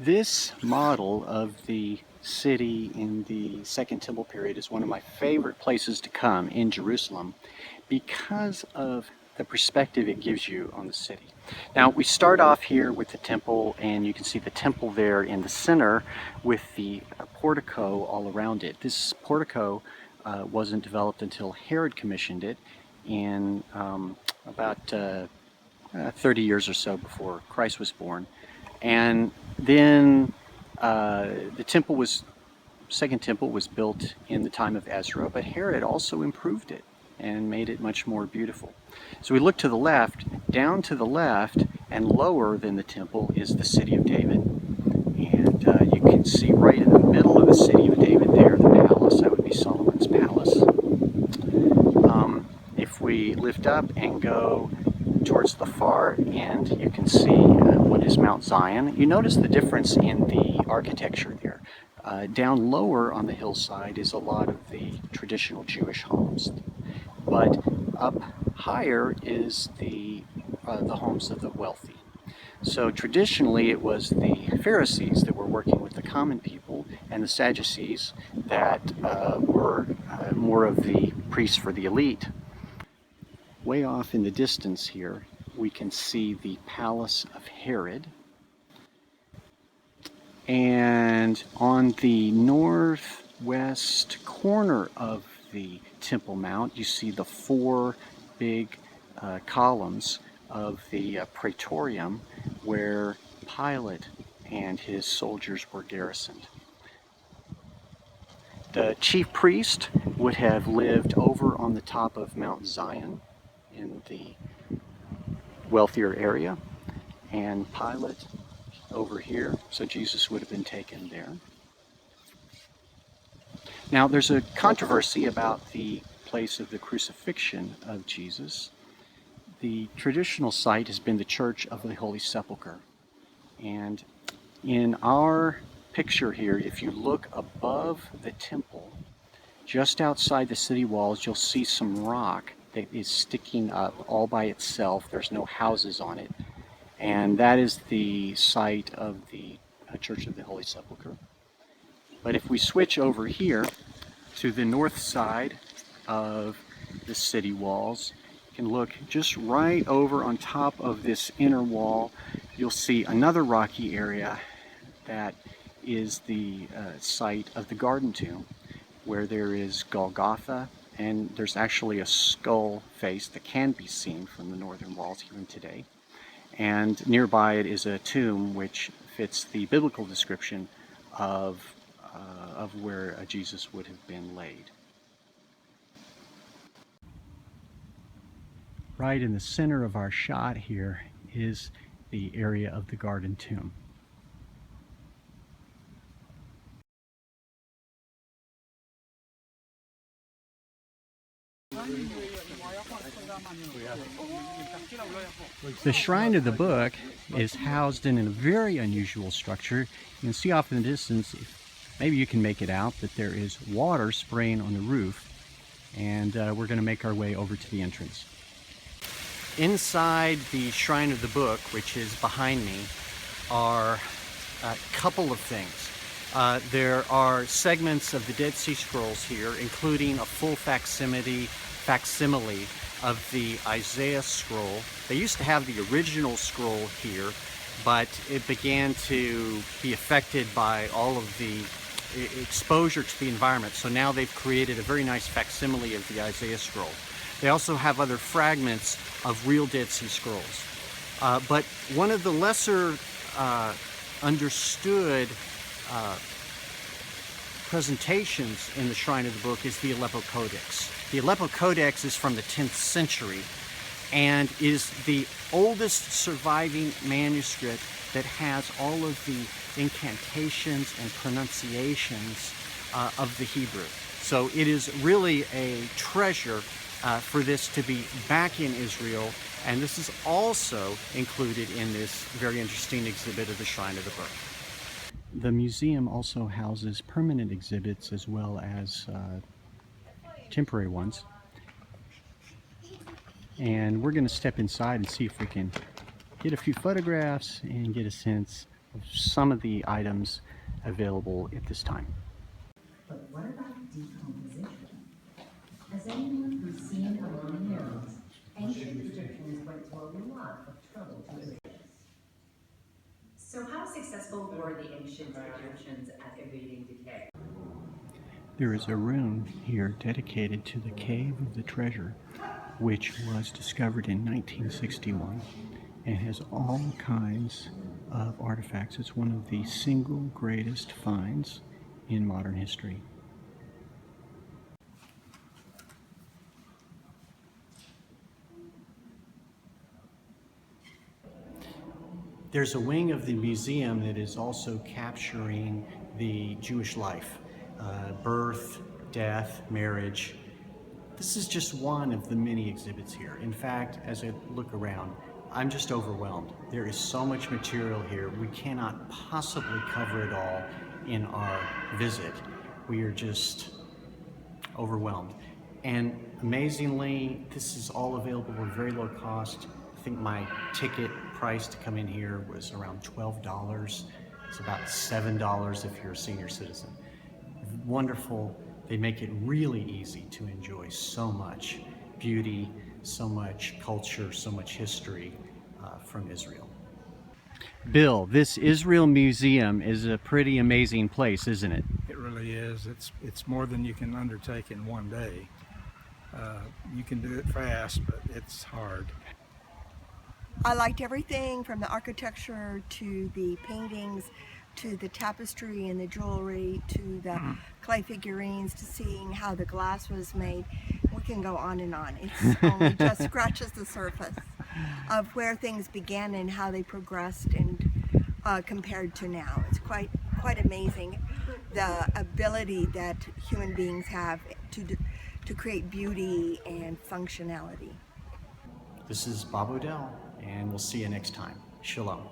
This model of the city in the Second Temple period is one of my favorite places to come in Jerusalem because of the perspective it gives you on the city. Now we start off here with the temple, and you can see the temple there in the center with the portico all around it. This portico wasn't developed until Herod commissioned it in about 30 years or so before Christ was born. And then the temple was, Second Temple was built in the time of Ezra, but Herod also improved it and made it much more beautiful. So we look to the left, down to the left and lower than the temple is the city of David. And you can see right in the middle of the city of David there, the palace, that would be Solomon's palace. If we lift up and go towards the far end, you can see what is Mount Zion. You notice the difference in the architecture there. Down lower on the hillside is a lot of the traditional Jewish homes, but up higher is the homes of the wealthy. So traditionally it was the Pharisees that were working with the common people, and the Sadducees that were more of the priests for the elite. Way off in the distance here, we can see the palace of Herod. And on the northwest corner of the Temple Mount, you see the four big columns of the Praetorium, where Pilate and his soldiers were garrisoned. The chief priest would have lived over on the top of Mount Zion in the wealthier area, and Pilate over here, so Jesus would have been taken there. Now there's a controversy about the place of the crucifixion of Jesus. The traditional site has been the Church of the Holy Sepulchre, and in our picture here, if you look above the temple, just outside the city walls, you'll see some rock that is sticking up all by itself. There's no houses on it, and that is the site of the Church of the Holy Sepulchre. But if we switch over here to the north side of the city walls, you can look just right over on top of this inner wall. You'll see another rocky area that is the site of the Garden Tomb, where there is Golgotha, and there's actually a skull face that can be seen from the northern walls even today. And nearby it is a tomb which fits the biblical description of where Jesus would have been laid. Right in the center of our shot here is the area of the Garden Tomb. The Shrine of the Book is housed in a very unusual structure. You can see off in the distance, maybe you can make it out, that there is water spraying on the roof, and we're going to make our way over to the entrance. Inside the Shrine of the Book, which is behind me, are a couple of things. There are segments of the Dead Sea Scrolls here, including a full facsimile of the Isaiah scroll. They used to have the original scroll here, but it began to be affected by all of the exposure to the environment. So now they've created a very nice facsimile of the Isaiah scroll. They also have other fragments of real Dead Sea Scrolls. But one of the lesser understood presentations in the Shrine of the Book is the Aleppo Codex. The Aleppo Codex is from the 10th century and is the oldest surviving manuscript that has all of the incantations and pronunciations of the Hebrew. So it is really a treasure for this to be back in Israel, and this is also included in this very interesting exhibit of the Shrine of the Book. The museum also houses permanent exhibits as well as temporary ones. And we're going to step inside and see if we can get a few photographs and get a sense of some of the items available at this time. But what about decomposition? As anyone who's seen a mummy knows, ancient Egyptians went to a lot of trouble to erase. So how successful were the ancient Egyptians at evading decay? There is a room here dedicated to the Cave of the Treasure, which was discovered in 1961 and has all kinds of artifacts. It's one of the single greatest finds in modern history. There's a wing of the museum that is also capturing the Jewish life, birth, death, marriage. This is just one of the many exhibits here. In fact, as I look around, I'm just overwhelmed. There is so much material here. We cannot possibly cover it all in our visit. We are just overwhelmed. And amazingly, this is all available at very low cost. I think my ticket price to come in here was around $12. It's about $7 if you're a senior citizen. Wonderful. They make it really easy to enjoy so much beauty, so much culture, so much history from Israel. Bill, this Israel Museum is a pretty amazing place, isn't it? It really is. It's more than you can undertake in one day. You can do it fast, but it's hard. I liked everything from the architecture to the paintings to the tapestry and the jewelry to the clay figurines to seeing how the glass was made. We can go on and on. It's only just scratches the surface of where things began and how they progressed and compared to now. It's quite amazing the ability that human beings have to create beauty and functionality. This is Bob Odell, and we'll see you next time. Shalom.